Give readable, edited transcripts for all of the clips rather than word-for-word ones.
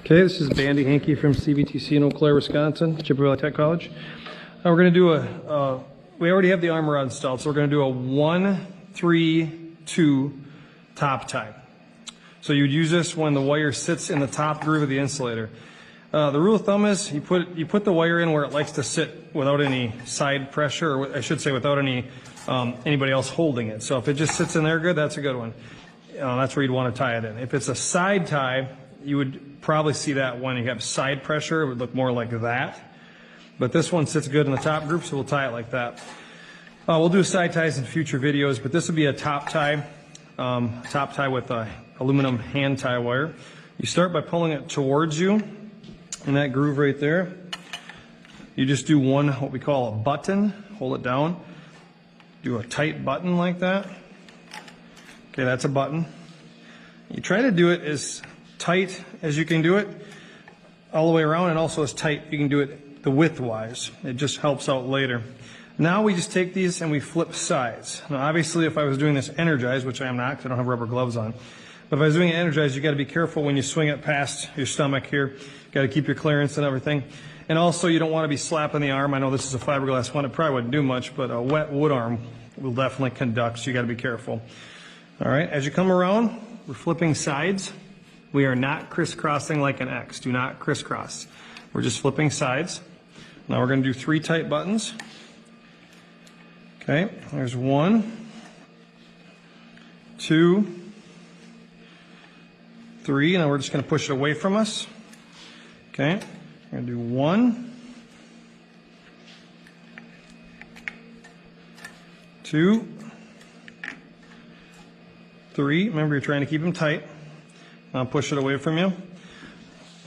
Okay, this is Bandy Hankey from CBTC in Eau Claire, Wisconsin, Chippewa Valley Tech College. We're going to do we already have the arm rod installed, so we're going to do a 1-3-2 top tie. So you would use this when the wire sits in the top groove of the insulator. The rule of thumb is you put the wire in where it likes to sit without any side pressure, or I should say without anybody else holding it. So if it just sits in there good, that's a good one. That's where you'd want to tie it in. If it's a side tie, you would probably see that when you have side pressure, it would look more like that. But this one sits good in the top group, so we'll tie it like that. We'll do side ties in future videos, but this would be a top tie with a aluminum hand tie wire. You start by pulling it towards you in that groove right there. You just do one, what we call a button, hold it down. Do a tight button like that. Okay, that's a button. You try to do it as tight as you can do it all the way around, and also as tight you can do it the width wise. It just helps out later. Now we just take these and we flip sides. Now obviously if I was doing this energized, which I am not because I don't have rubber gloves on, but if I was doing it energized, you got to be careful when you swing it past your stomach here. You got to keep your clearance and everything. And also you don't want to be slapping the arm. I know this is a fiberglass one, it probably wouldn't do much, but a wet wood arm will definitely conduct, so you got to be careful. All right, as you come around, we're flipping sides. We are not crisscrossing like an X. Do not crisscross. We're just flipping sides. Now we're going to do 3 tight buttons. Okay, there's 1, 2, 3. Now we're just going to push it away from us. Okay, we're going to do 1, 2, 3. Remember, you're trying to keep them tight. Now push it away from you.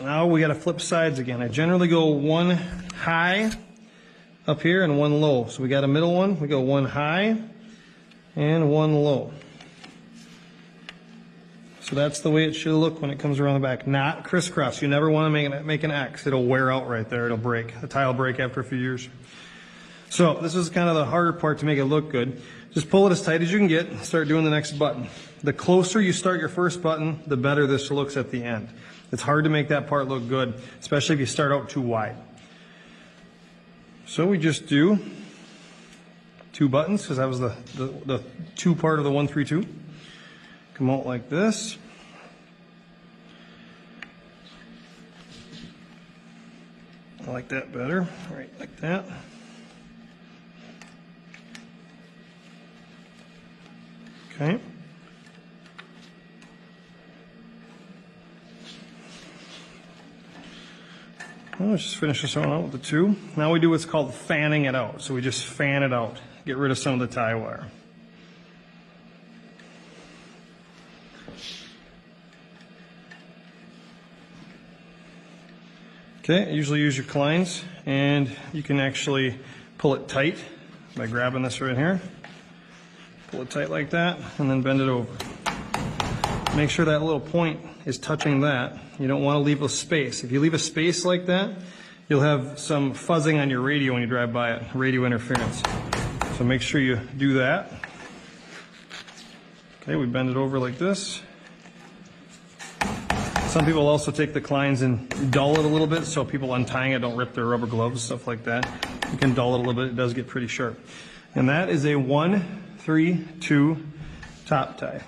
Now we got to flip sides again. I generally go 1 high up here and 1 low. So we got a middle one. We go 1 high and 1 low. So that's the way it should look when it comes around the back. Not crisscross. You never want to make an X. It'll wear out right there. It'll break. The tie will break after a few years. So this is kind of the harder part to make it look good. Just pull it as tight as you can get and start doing the next button. The closer you start your first button, the better this looks at the end. It's hard to make that part look good, especially if you start out too wide. So we just do 2 buttons, because that was the 2 part of the 1-3-2. Come out like this. I like that better, right like that. Okay. Well, let's just finish this one out with the 2. Now we do what's called fanning it out. So we just fan it out, get rid of some of the tie wire. Okay, usually use your clines, and you can actually pull it tight by grabbing this right here. Pull it tight like that, and then bend it over. Make sure that little point is touching that. You don't want to leave a space. If you leave a space like that, you'll have some fuzzing on your radio when you drive by it, radio interference. So make sure you do that. Okay, we bend it over like this. Some people also take the clines and dull it a little bit so people untying it don't rip their rubber gloves, stuff like that. You can dull it a little bit, it does get pretty sharp. And that is a 1-3-2 top tie.